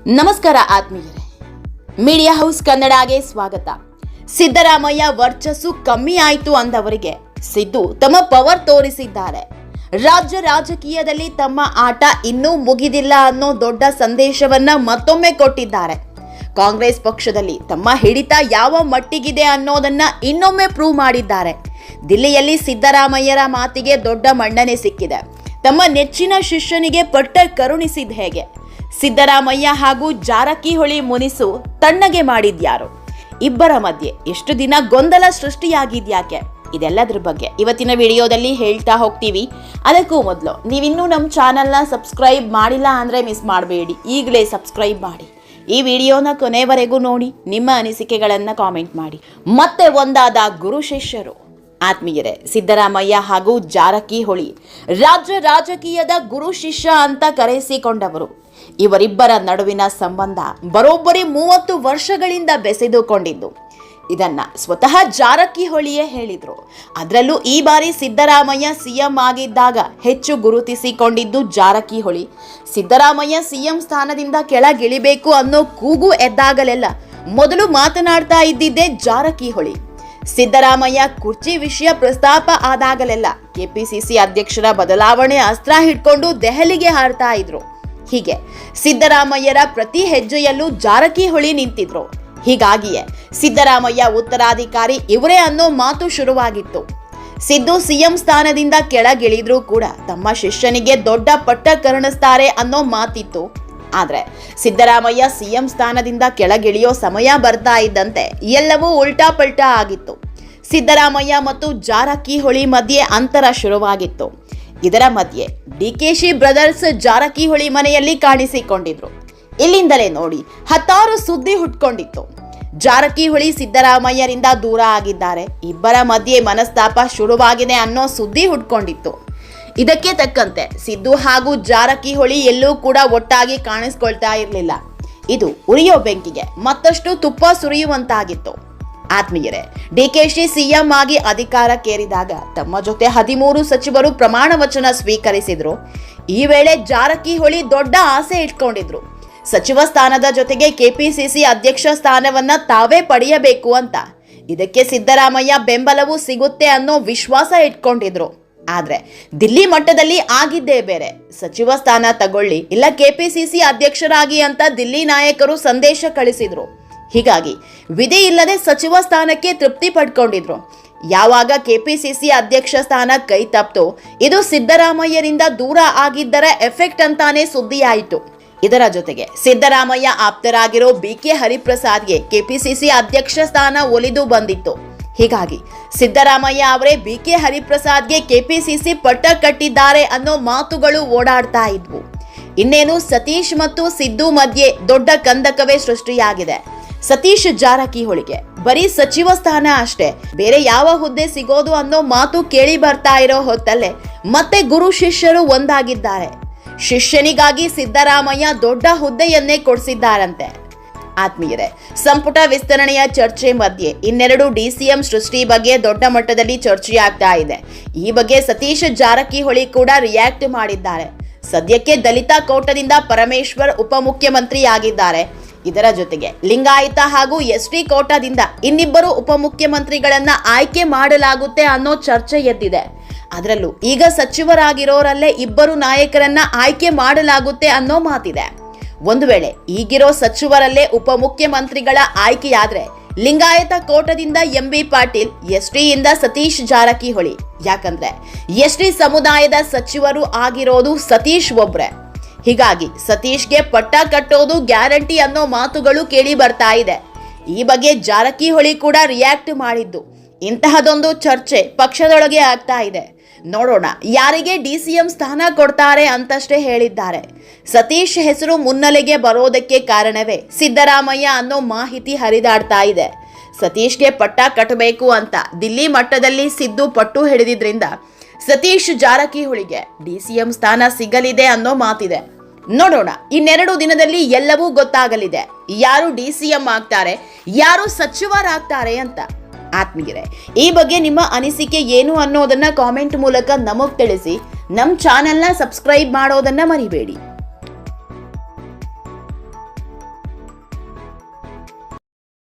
ನಮಸ್ಕಾರ ಆತ್ಮೀಯರೇ, media house ಕನ್ನಡಗೆ ಸ್ವಾಗತ. ಸಿದ್ದರಾಮಯ್ಯ ವರ್ಚಸ್ಸು ಕಮ್ಮಿ ಆಯಿತು ಅಂದವರಿಗೆ ಸಿದ್ದು ತಮ್ಮ ಪವರ್ ತೋರಿಸಿದ್ದಾರೆ. ರಾಜ್ಯ ರಾಜಕೀಯದಲ್ಲಿ ತಮ್ಮ ಆಟ ಇನ್ನೂ ಮುಗಿದಿಲ್ಲ ಅನ್ನೋ ದೊಡ್ಡ ಸಂದೇಶವನ್ನ ಮತ್ತೊಮ್ಮೆ ಕೊಟ್ಟಿದ್ದಾರೆ. ಕಾಂಗ್ರೆಸ್ ಪಕ್ಷದಲ್ಲಿ ತಮ್ಮ ಹಿಡಿತ ಯಾವ ಮಟ್ಟಿಗಿದೆ ಅನ್ನೋದನ್ನ ಇನ್ನೊಮ್ಮೆ ಪ್ರೂವ್ ಮಾಡಿದ್ದಾರೆ. ದಿಲ್ಲಿಯಲ್ಲಿ ಸಿದ್ದರಾಮಯ್ಯರ ಮಾತಿಗೆ ದೊಡ್ಡ ಮನ್ನಣೆ ಸಿಕ್ಕಿದೆ. ತಮ್ಮ ನೆಚ್ಚಿನ ಶಿಷ್ಯನಿಗೆ ಪಟ್ಟ ಕರುಣಿಸಿದ ಹೇಗೆ? ಸಿದ್ದರಾಮಯ್ಯ ಹಾಗೂ ಜಾರಕಿಹೊಳಿ ಮುನಿಸು ತಣ್ಣಗೆ ಮಾಡಿದ್ಯಾರು? ಇಬ್ಬರ ಮಧ್ಯೆ ಎಷ್ಟು ದಿನ ಗೊಂದಲ ಸೃಷ್ಟಿಯಾಗಿದ್ಯಾಕೆ? ಇದೆಲ್ಲದ್ರ ಬಗ್ಗೆ ಇವತ್ತಿನ ವಿಡಿಯೋದಲ್ಲಿ ಹೇಳ್ತಾ ಹೋಗ್ತೀವಿ. ಅದಕ್ಕೂ ಮೊದಲು ನೀವಿನ್ನೂ ನಮ್ಮ ಚಾನಲ್ನ ಸಬ್ಸ್ಕ್ರೈಬ್ ಮಾಡಿಲ್ಲ ಅಂದರೆ ಮಿಸ್ ಮಾಡಬೇಡಿ, ಈಗಲೇ ಸಬ್ಸ್ಕ್ರೈಬ್ ಮಾಡಿ. ಈ ವಿಡಿಯೋನ ಕೊನೆವರೆಗೂ ನೋಡಿ, ನಿಮ್ಮ ಅನಿಸಿಕೆಗಳನ್ನು ಕಾಮೆಂಟ್ ಮಾಡಿ. ಮತ್ತೆ ಒಂದಾದ ಗುರು ಶಿಷ್ಯರು. ಆತ್ಮೀಯರೇ, ಸಿದ್ದರಾಮಯ್ಯ ಹಾಗೂ ಜಾರಕಿಹೊಳಿ ರಾಜ್ಯ ರಾಜಕೀಯದ ಗುರು ಶಿಷ್ಯ ಅಂತ ಕರೆಸಿಕೊಂಡವರು. ಇವರಿಬ್ಬರ ನಡುವಿನ ಸಂಬಂಧ ಬರೋಬ್ಬರಿ 30 ವರ್ಷಗಳಿಂದ ಬೆಸೆದುಕೊಂಡಿದ್ದು. ಇದನ್ನ ಸ್ವತಃ ಜಾರಕಿಹೊಳಿಯೇ ಹೇಳಿದ್ರು. ಅದರಲ್ಲೂ ಈ ಬಾರಿ ಸಿದ್ದರಾಮಯ್ಯ ಸಿಎಂ ಆಗಿದ್ದಾಗ ಹೆಚ್ಚು ಗುರುತಿಸಿಕೊಂಡಿದ್ದು ಜಾರಕಿಹೊಳಿ. ಸಿದ್ದರಾಮಯ್ಯ ಸಿಎಂ ಸ್ಥಾನದಿಂದ ಕೆಳಗಿಳಿಬೇಕು ಅನ್ನೋ ಕೂಗು ಎದ್ದಾಗಲೆಲ್ಲ ಮೊದಲು ಮಾತನಾಡ್ತಾ ಇದ್ದಿದ್ದೇ ಜಾರಕಿಹೊಳಿ. ಸಿದ್ದರಾಮಯ್ಯ ಕುರ್ಚಿ ವಿಷಯ ಪ್ರಸ್ತಾಪ ಆದಾಗಲೆಲ್ಲ ಕೆಪಿಸಿಸಿ ಅಧ್ಯಕ್ಷರ ಬದಲಾವಣೆ ಅಸ್ತ್ರ ಹಿಡ್ಕೊಂಡು ದೆಹಲಿಗೆ ಹಾರ್ತಾ ಇದ್ರು. ಹೀಗೆ ಸಿದ್ದರಾಮಯ್ಯರ ಪ್ರತಿ ಹೆಜ್ಜೆಯಲ್ಲೂ ಜಾರಕಿಹೊಳಿ ನಿಂತಿದ್ರು. ಹೀಗಾಗಿಯೇ ಸಿದ್ದರಾಮಯ್ಯ ಉತ್ತರಾಧಿಕಾರಿ ಇವರೇ ಅನ್ನೋ ಮಾತು ಶುರುವಾಗಿತ್ತು. ಸಿದ್ದು ಸಿಎಂ ಸ್ಥಾನದಿಂದ ಕೆಳಗಿಳಿದ್ರೂ ಕೂಡ ತಮ್ಮ ಶಿಷ್ಯನಿಗೆ ದೊಡ್ಡ ಪಟ್ಟ ಕರುಣಿಸ್ತಾರೆ ಅನ್ನೋ ಮಾತಿತ್ತು. ಆದ್ರೆ ಸಿದ್ದರಾಮಯ್ಯ ಸಿಎಂ ಸ್ಥಾನದಿಂದ ಕೆಳಗಿಳಿಯೋ ಸಮಯ ಬರ್ತಾ ಇದ್ದಂತೆ ಎಲ್ಲವೂ ಉಲ್ಟಾ ಪಲ್ಟಾ ಆಗಿತ್ತು. ಸಿದ್ದರಾಮಯ್ಯ ಮತ್ತು ಜಾರಕಿಹೊಳಿ ಮಧ್ಯೆ ಅಂತರ ಶುರುವಾಗಿತ್ತು. ಇದರ ಮಧ್ಯೆ ಡಿಕೆಶಿ ಬ್ರದರ್ಸ್ ಜಾರಕಿಹೊಳಿ ಮನೆಯಲ್ಲಿ ಕಾಣಿಸಿಕೊಂಡಿದ್ರು. ಇಲ್ಲಿಂದಲೇ ನೋಡಿ ಹತ್ತಾರು ಸುದ್ದಿ ಹುಟ್ಕೊಂಡಿತ್ತು. ಜಾರಕಿಹೊಳಿ ಸಿದ್ದರಾಮಯ್ಯರಿಂದ ದೂರ ಆಗಿದ್ದಾರೆ, ಇಬ್ಬರ ಮಧ್ಯೆ ಮನಸ್ತಾಪ ಶುರುವಾಗಿದೆ ಅನ್ನೋ ಸುದ್ದಿ ಹುಟ್ಕೊಂಡಿತ್ತು. ಇದಕ್ಕೆ ತಕ್ಕಂತೆ ಸಿದ್ದು ಹಾಗೂ ಜಾರಕಿಹೊಳಿ ಎಲ್ಲೂ ಕೂಡ ಒಟ್ಟಾಗಿ ಕಾಣಿಸ್ಕೊಳ್ತಾ ಇರಲಿಲ್ಲ. ಇದು ಉರಿಯೋ ಬೆಂಕಿಗೆ ಮತ್ತಷ್ಟು ತುಪ್ಪ ಸುರಿಯುವಂತಾಗಿತ್ತು. ಆತ್ಮೀಯರೇ, ಡಿಕೆಶಿ ಸಿಎಂ ಆಗಿ ಅಧಿಕಾರಕ್ಕೇರಿದಾಗ ತಮ್ಮ ಜೊತೆ 13 ಸಚಿವರು ಪ್ರಮಾಣ ವಚನ ಸ್ವೀಕರಿಸಿದ್ರು. ಈ ವೇಳೆ ಜಾರಕಿಹೊಳಿ ದೊಡ್ಡ ಆಸೆ ಇಟ್ಕೊಂಡಿದ್ರು. ಸಚಿವ ಸ್ಥಾನದ ಜೊತೆಗೆ ಕೆಪಿಸಿಸಿ ಅಧ್ಯಕ್ಷ ಸ್ಥಾನವನ್ನ ತಾವೇ ಪಡೆಯಬೇಕು ಅಂತ. ಇದಕ್ಕೆ ಸಿದ್ದರಾಮಯ್ಯ ಬೆಂಬಲವೂ ಸಿಗುತ್ತೆ ಅನ್ನೋ ವಿಶ್ವಾಸ ಇಟ್ಕೊಂಡಿದ್ರು. ಆದ್ರೆ ದಿಲ್ಲಿ ಮಟ್ಟದಲ್ಲಿ ಆಗಿದ್ದೇ ಬೇರೆ. ಸಚಿವ ಸ್ಥಾನ ತಗೊಳ್ಳಿ ಇಲ್ಲ ಕೆಪಿಸಿಸಿ ಅಧ್ಯಕ್ಷರಾಗಿ ಅಂತ ದಿಲ್ಲಿ ನಾಯಕರು ಸಂದೇಶ ಕಳಿಸಿದ್ರು. ಹೀಗಾಗಿ ವಿಧಿ ಇಲ್ಲದೆ ಸಚಿವ ಸ್ಥಾನಕ್ಕೆ ತೃಪ್ತಿ ಪಡ್ಕೊಂಡಿದ್ರು. ಯಾವಾಗ ಕೆಪಿಸಿಸಿ ಅಧ್ಯಕ್ಷ ಸ್ಥಾನ ಕೈ ತಪ್ಪಿತು, ಇದು ಸಿದ್ದರಾಮಯ್ಯರಿಂದ ದೂರ ಆಗಿದ್ದರ ಎಫೆಕ್ಟ್ ಅಂತಾನೆ ಸುದ್ದಿಯಾಯಿತು. ಇದರ ಜೊತೆಗೆ ಸಿದ್ದರಾಮಯ್ಯ ಆಪ್ತರಾಗಿರೋ ಬಿಕೆ ಹರಿಪ್ರಸಾದ್ಗೆ ಕೆಪಿಸಿಸಿ ಅಧ್ಯಕ್ಷ ಸ್ಥಾನ ಒಲಿದು ಬಂದಿತ್ತು. ಹೀಗಾಗಿ ಸಿದ್ದರಾಮಯ್ಯ ಅವರೇ ಬಿಕೆ ಹರಿಪ್ರಸಾದ್ಗೆ ಕೆಪಿಸಿಸಿ ಪಟ್ಟ ಕಟ್ಟಿದ್ದಾರೆ ಅನ್ನೋ ಮಾತುಗಳು ಓಡಾಡ್ತಾ ಇದ್ವು. ಇನ್ನೇನು ಸತೀಶ್ ಮತ್ತು ಸಿದ್ದು ಮಧ್ಯೆ ದೊಡ್ಡ ಕಂದಕವೇ ಸೃಷ್ಟಿಯಾಗಿದೆ. ಸತೀಶ್ ಜಾರಕಿಹೊಳಿಗೆ ಬರೀ ಸಚಿವ ಸ್ಥಾನ ಅಷ್ಟೇ, ಬೇರೆ ಯಾವ ಹುದ್ದೆ ಸಿಗೋದು ಅನ್ನೋ ಮಾತು ಕೇಳಿ ಬರ್ತಾ ಇರೋ ಹೊತ್ತಲ್ಲೇ ಮತ್ತೆ ಗುರು ಶಿಷ್ಯರು ಒಂದಾಗಿದ್ದಾರೆ. ಶಿಷ್ಯನಿಗಾಗಿ ಸಿದ್ದರಾಮಯ್ಯ ದೊಡ್ಡ ಹುದ್ದೆಯನ್ನೇ ಕೊಡಿಸಿದ್ದಾರಂತೆ. ಆತ್ಮೀಯರೇ, ಸಂಪುಟ ವಿಸ್ತರಣೆಯ ಚರ್ಚೆ ಮಧ್ಯೆ ಇನ್ನೆರಡು ಡಿಸಿಎಂ ಸೃಷ್ಟಿ ಬಗ್ಗೆ ದೊಡ್ಡ ಮಟ್ಟದಲ್ಲಿ ಚರ್ಚೆಯಾಗ್ತಾ ಇದೆ. ಈ ಬಗ್ಗೆ ಸತೀಶ್ ಜಾರಕಿಹೊಳಿ ಕೂಡ ರಿಯಾಕ್ಟ್ ಮಾಡಿದ್ದಾರೆ. ಸದ್ಯಕ್ಕೆ ದಲಿತ ಕೋಟದಿಂದ ಪರಮೇಶ್ವರ್ ಉಪಮುಖ್ಯಮಂತ್ರಿ ಆಗಿದ್ದಾರೆ. ಇದರ ಜೊತೆಗೆ ಲಿಂಗಾಯತ ಹಾಗೂ ಎಸ್ಟಿ ಕೋಟಾದಿಂದ ಇನ್ನಿಬ್ಬರು ಉಪಮುಖ್ಯಮಂತ್ರಿಗಳನ್ನ ಆಯ್ಕೆ ಮಾಡಲಾಗುತ್ತೆ ಅನ್ನೋ ಚರ್ಚೆ ಎದ್ದಿದೆ. ಅದರಲ್ಲೂ ಈಗ ಸಚಿವರಾಗಿರೋರಲ್ಲೇ ಇಬ್ಬರು ನಾಯಕರನ್ನ ಆಯ್ಕೆ ಮಾಡಲಾಗುತ್ತೆ ಅನ್ನೋ ಮಾತಿದೆ. ಒಂದು ವೇಳೆ ಈಗಿರೋ ಸಚಿವರಲ್ಲೇ ಉಪಮುಖ್ಯಮಂತ್ರಿಗಳ ಆಯ್ಕೆಯಾದ್ರೆ ಲಿಂಗಾಯತ ಕೋಟದಿಂದ ಎಂಬಿ ಪಾಟೀಲ್, ಎಸ್ಟಿಯಿಂದ ಸತೀಶ್ ಜಾರಕಿಹೊಳಿ. ಯಾಕಂದ್ರೆ ಎಸ್ಟಿ ಸಮುದಾಯದ ಸಚಿವರು ಆಗಿರೋದು ಸತೀಶ್ ಒಬ್ರೆ. ಹೀಗಾಗಿ ಸತೀಶ್ಗೆ ಪಟ್ಟ ಕಟ್ಟೋದು ಗ್ಯಾರಂಟಿ ಅನ್ನೋ ಮಾತುಗಳು ಕೇಳಿ ಬರ್ತಾ ಇದೆ. ಈ ಬಗ್ಗೆ ಜಾರಕಿಹೊಳಿ ಕೂಡ ರಿಯಾಕ್ಟ್ ಮಾಡಿದ್ದು. ಇಂತಹದೊಂದು ಚರ್ಚೆ ಪಕ್ಷದೊಳಗೆ ಆಗ್ತಾ ಇದೆ. ನೋಡೋಣ ಯಾರಿಗೆ ಡಿಸಿಎಂ ಸ್ಥಾನ ಕೊಡ್ತಾರೆ ಅಂತಷ್ಟೇ ಹೇಳಿದ್ದಾರೆ. ಸತೀಶ್ ಹೆಸರು ಮುನ್ನೆಲೆಗೆ ಬರೋದಕ್ಕೆ ಕಾರಣವೇ ಸಿದ್ದರಾಮಯ್ಯ ಅನ್ನೋ ಮಾಹಿತಿ ಹರಿದಾಡ್ತಾ ಇದೆ. ಸತೀಶ್ಗೆ ಪಟ್ಟ ಕಟ್ಟಬೇಕು ಅಂತ ದಿಲ್ಲಿ ಮಟ್ಟದಲ್ಲಿ ಸಿದ್ದು ಪಟ್ಟು ಹಿಡಿದಿದ್ರಿಂದ ಸತೀಶ್ ಜಾರಕಿಹೊಳಿಗೆ ಡಿಸಿಎಂ ಸ್ಥಾನ ಸಿಗಲಿದೆ ಅನ್ನೋ ಮಾತಿದೆ. ನೋಡೋಣ, ಇನ್ನೆರಡು ದಿನದಲ್ಲಿ ಎಲ್ಲವೂ ಗೊತ್ತಾಗಲಿದೆ. ಯಾರು ಡಿಸಿಎಂ ಆಗ್ತಾರೆ, ಯಾರು ಸಚಿವರಾಗ್ತಾರೆ ಅಂತ. ಆತ್ಮೀಯರೇ, ಈ ಬಗ್ಗೆ ನಿಮ್ಮ ಅನಿಸಿಕೆ ಏನು ಅನ್ನೋದನ್ನ ಕಾಮೆಂಟ್ ಮೂಲಕ ನಮಗ್ ತಿಳಿಸಿ. ನಮ್ಮ ಚಾನೆಲ್ನ ಸಬ್ಸ್ಕ್ರೈಬ್ ಮಾಡೋದನ್ನ ಮರಿಬೇಡಿ.